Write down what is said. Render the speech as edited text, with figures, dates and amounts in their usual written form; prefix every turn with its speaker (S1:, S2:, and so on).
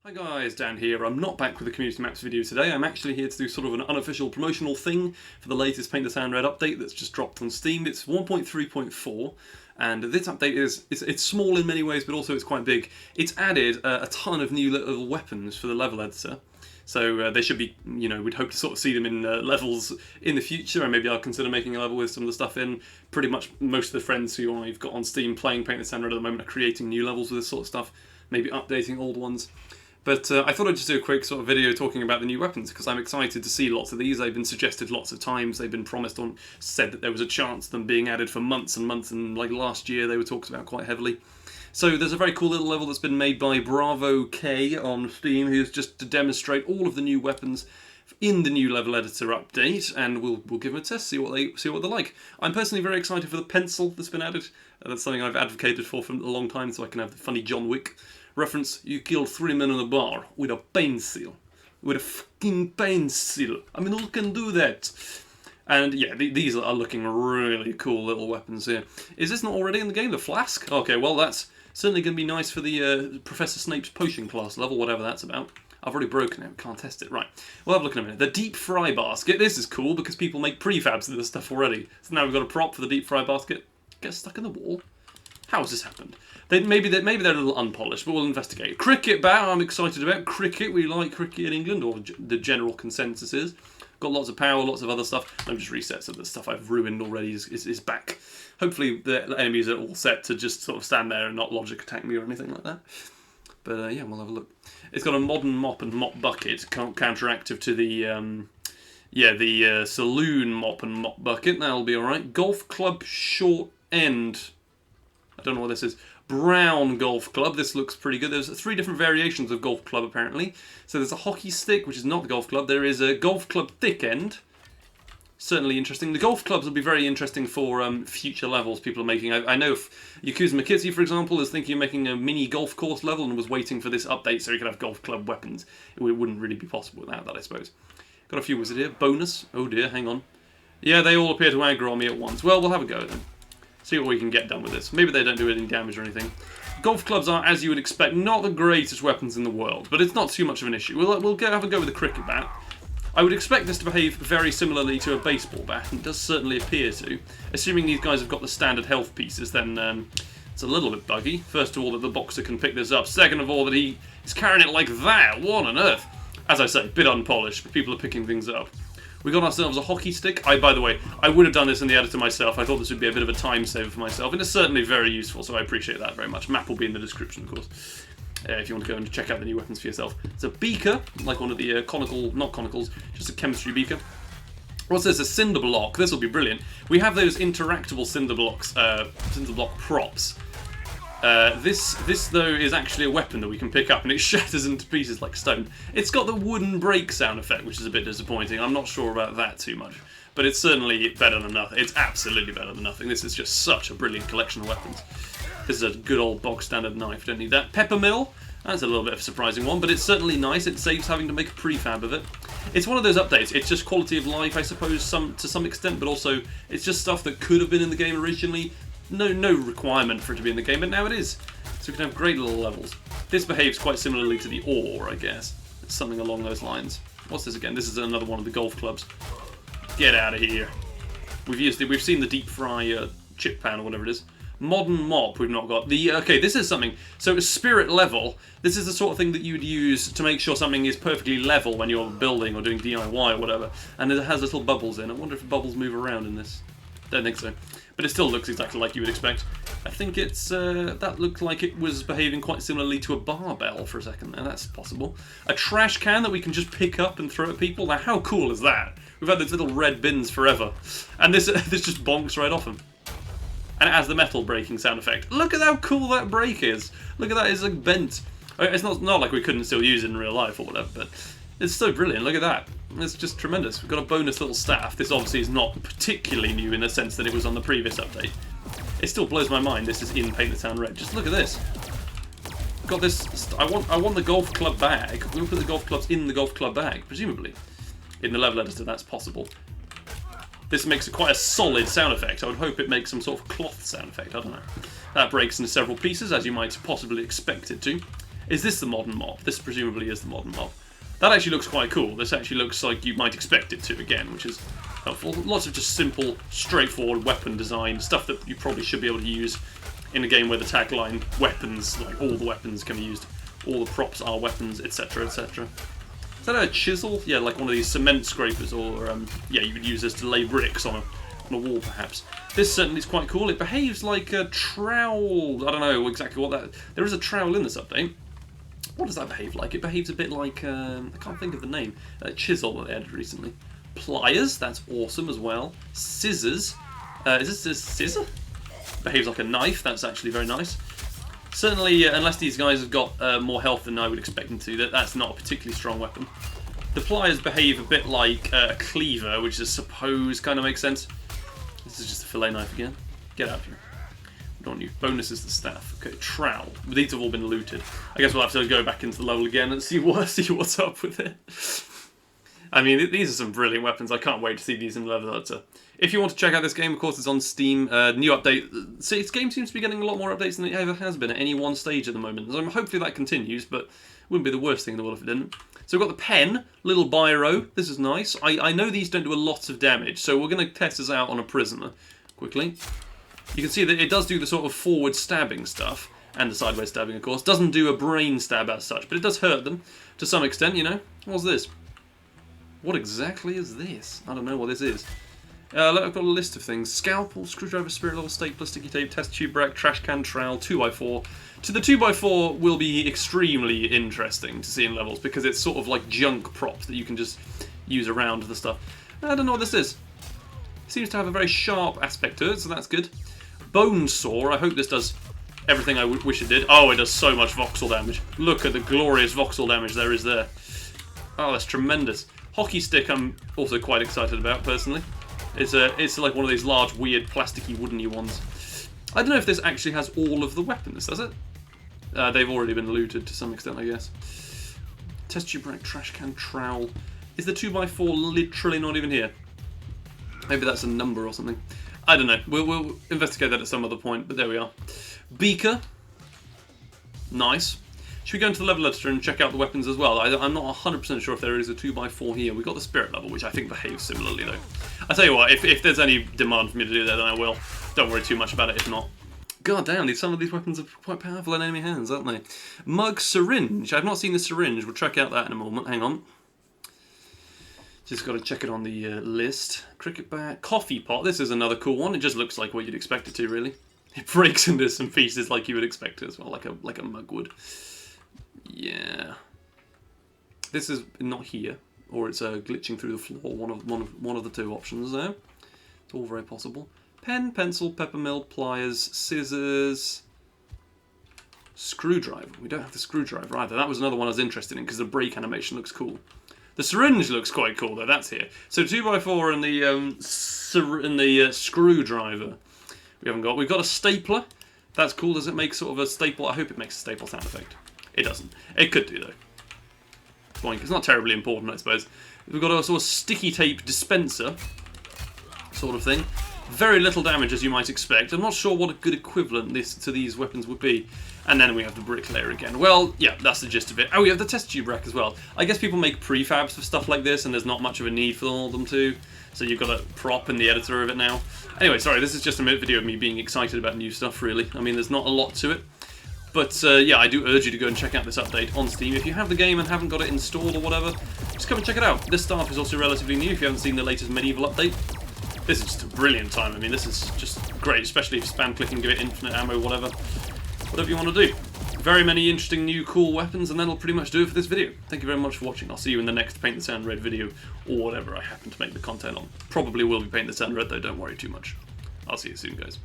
S1: Hi guys, Dan here. I'm not back with a Community Maps video today. I'm actually here to do sort of an unofficial promotional thing for the latest Paint the Town Red update that's just dropped on Steam. It's 1.3.4 and this update it's small in many ways, but also it's quite big. It's added a ton of new little weapons for the level editor. So they should be, we'd hope to sort of see them in levels in the future, and maybe I'll consider making a level with some of the stuff in. Pretty much most of the friends who I've got on Steam playing Paint the Town Red at the moment are creating new levels with this sort of stuff, maybe updating old ones. But I thought I'd just do a quick sort of video talking about the new weapons, because I'm excited to see lots of these. They've been suggested lots of times. They've been promised said that there was a chance of them being added for months and months, and like last year they were talked about quite heavily. So there's a very cool little level that's been made by Bravo K on Steam, who's just to demonstrate all of the new weapons in the new level editor update, and we'll give them a test, see what they're like. I'm personally very excited for the pencil that's been added. That's something I've advocated for a long time, so I can have the funny John Wick reference. You killed 3 men in a bar with a pencil. With a fucking pencil. I mean, who can do that? And yeah, these are looking really cool little weapons here. Is this not already in the game, the flask? Okay, well that's certainly going to be nice for the Professor Snape's potion class level, whatever that's about. I've already broken it, can't test it. Right, we'll have a look in a minute. The deep fry basket. This is cool because people make prefabs of this stuff already. So now we've got a prop for the deep fry basket. Get stuck in the wall. How has this happened? Maybe they're a little unpolished, but we'll investigate. Cricket bat, I'm excited about. Cricket, we like cricket in England, or the general consensus is. Got lots of power, lots of other stuff. Let me just reset so the stuff I've ruined already is back. Hopefully the enemies are all set to just sort of stand there and not logic attack me or anything like that. But yeah, we'll have a look. It's got a modern mop and mop bucket, counteractive to the saloon mop and mop bucket. That'll be alright. Golf club short end. I don't know what this is. Brown golf club. This looks pretty good. There's 3 different variations of golf club apparently. So there's a hockey stick, which is not the golf club. There is a golf club thick end. Certainly interesting. The golf clubs will be very interesting for future levels people are making. I know if Yakuza Makitsu, for example, is thinking of making a mini golf course level and was waiting for this update so he could have golf club weapons. It wouldn't really be possible without that, I suppose. Got a few wizard here. Bonus. Oh dear, hang on. Yeah, they all appear to aggro on me at once. Well, we'll have a go then. See what we can get done with this. Maybe they don't do any damage or anything. Golf clubs are, as you would expect, not the greatest weapons in the world, but it's not too much of an issue. We'll have a go with the cricket bat. I would expect this to behave very similarly to a baseball bat, and it does certainly appear to. Assuming these guys have got the standard health pieces, then it's a little bit buggy. First of all, that the boxer can pick this up. Second of all, that he is carrying it like that. What on earth? As I say, a bit unpolished, but people are picking things up. We got ourselves a hockey stick. By the way, I would have done this in the editor myself. I thought this would be a bit of a time saver for myself, and it's certainly very useful, so I appreciate that very much. Map will be in the description, of course, if you want to go and check out the new weapons for yourself. It's a beaker, like one of the not conicals, just a chemistry beaker. What's this? A cinder block. This will be brilliant. We have those interactable cinder blocks, cinder block props. This though is actually a weapon that we can pick up, and it shatters into pieces like stone. It's got the wooden break sound effect, which is a bit disappointing. I'm not sure about that too much, but it's certainly better than nothing. It's absolutely better than nothing. This is just such a brilliant collection of weapons. This is a good old bog standard knife. Don't need that. Pepper mill. That's a little bit of a surprising one, but it's certainly nice. It saves having to make a prefab of it. It's one of those updates. It's just quality of life, I suppose, to some extent, but also it's just stuff that could have been in the game originally. No requirement for it to be in the game, but now it is. So we can have great little levels. This behaves quite similarly to the ore, I guess. It's something along those lines. What's this again? This is another one of the golf clubs. Get out of here. We've seen the deep fry chip pan or whatever it is. Modern mop we've not got. Okay, this is something. So spirit level, this is the sort of thing that you would use to make sure something is perfectly level when you're building or doing DIY or whatever. And it has little bubbles in. I wonder if the bubbles move around in this. Don't think so. But it still looks exactly like you would expect. I think it's that looked like it was behaving quite similarly to a barbell for a second there. That's possible. A trash can that we can just pick up and throw at people. Now, how cool is that? We've had these little red bins forever, and this just bonks right off them. And it has the metal breaking sound effect. Look at how cool that break is. Look at that. It's like bent. It's not like we couldn't still use it in real life or whatever, but it's so brilliant. Look at that. It's just tremendous. We've got a bonus little staff. This obviously is not particularly new in the sense that it was on the previous update. It still blows my mind this is in Paint the Town Red. Just look at this. Got this. I want the golf club bag. We'll put the golf clubs in the golf club bag, presumably. In the level editor, that's possible. This makes quite a solid sound effect. I would hope it makes some sort of cloth sound effect. I don't know. That breaks into several pieces, as you might possibly expect it to. Is this the modern mob? This presumably is the modern mob. That actually looks quite cool. This actually looks like you might expect it to, again, which is helpful. Lots of just simple, straightforward weapon design, stuff that you probably should be able to use in a game where the tagline, weapons, like all the weapons can be used, all the props are weapons, etc, etc. Is that a chisel? Yeah, like one of these cement scrapers, or yeah, you would use this to lay bricks on a wall, perhaps. This certainly is quite cool. It behaves like a trowel. I don't know exactly what that... There is a trowel in this update. What does that behave like? It behaves a bit like... I can't think of the name. Chisel that they added recently. Pliers, that's awesome as well. Scissors. Is this a scissor? Behaves like a knife, that's actually very nice. Certainly, unless these guys have got more health than I would expect them to, that's not a particularly strong weapon. The pliers behave a bit like a cleaver, which I suppose kind of makes sense. This is just a fillet knife again. Get out of here. We don't need bonuses to staff. Okay, trowel. These have all been looted. I guess we'll have to go back into the level again and see what's up with it. I mean, these are some brilliant weapons. I can't wait to see these in level editor. If you want to check out this game, of course, it's on Steam. New update. See, this game seems to be getting a lot more updates than it ever has been at any one stage at the moment. So hopefully that continues, but it wouldn't be the worst thing in the world if it didn't. So we've got the pen, little biro. This is nice. I know these don't do a lot of damage, so we're going to test this out on a prisoner quickly. You can see that it does do the sort of forward stabbing stuff, and the sideways stabbing, of course. Doesn't do a brain stab as such, but it does hurt them to some extent, you know. What's this? What exactly is this? I don't know what this is. I've got a list of things. Scalpel, screwdriver, spirit level, stapler, sticky tape, test tube rack, trash can, trowel, 2x4. So the 2x4 will be extremely interesting to see in levels because it's sort of like junk props that you can just use around the stuff. I don't know what this is. Seems to have a very sharp aspect to it, so that's good. Bone saw, I hope this does everything I wish it did. Oh, it does so much voxel damage. Look at the glorious voxel damage there is there. Oh, that's tremendous. Hockey stick I'm also quite excited about, personally. It's like one of these large, weird, plasticky, woodeny ones. I don't know if this actually has all of the weapons, does it? They've already been looted to some extent, I guess. Test tube rack, trash can, trowel. Is the 2x4 literally not even here? Maybe that's a number or something. I don't know. We'll investigate that at some other point, but there we are. Beaker. Nice. Should we go into the level editor and check out the weapons as well? I'm not 100% sure if there is a 2x4 here. We've got the spirit level, which I think behaves similarly, though. I tell you what, if there's any demand for me to do that, then I will. Don't worry too much about it if not. God damn, some of these weapons are quite powerful in enemy hands, aren't they? Mug syringe. I've not seen the syringe. We'll check out that in a moment. Hang on. Just got to check it on the list. Cricket bat. Coffee pot. This is another cool one. It just looks like what you'd expect it to, really. It breaks into some pieces like you would expect it as well, like a mug would. Yeah. This is not here, or it's glitching through the floor. One of the two options there. It's all very possible. Pen, pencil, peppermill, pliers, scissors, screwdriver. We don't have the screwdriver either. That was another one I was interested in because the break animation looks cool. The syringe looks quite cool though. That's here. So 2x4 and the screwdriver. We haven't got. We've got a stapler. That's cool. Does it make sort of a staple? I hope it makes a staple sound effect. It doesn't. It could do though. Boink. It's not terribly important, I suppose. We've got a sort of sticky tape dispenser sort of thing. Very little damage, as you might expect. I'm not sure what a good equivalent to these weapons would be. And then we have the bricklayer again. Well, yeah, that's the gist of it. Oh, we have the test tube rack as well. I guess people make prefabs for stuff like this, and there's not much of a need for all of them to. So you've got a prop in the editor of it now. Anyway, sorry, this is just a video of me being excited about new stuff, really. I mean, there's not a lot to it. But yeah, I do urge you to go and check out this update on Steam. If you have the game and haven't got it installed or whatever, just come and check it out. This staff is also relatively new if you haven't seen the latest medieval update. This is just a brilliant time. I mean, this is just great, especially if you spam click and give it infinite ammo, whatever you want to do. Very many interesting new cool weapons, and that'll pretty much do it for this video. Thank you very much for watching. I'll see you in the next Paint the Town Red video, or whatever I happen to make the content on. Probably will be Paint the Town Red though, don't worry too much. I'll see you soon, guys.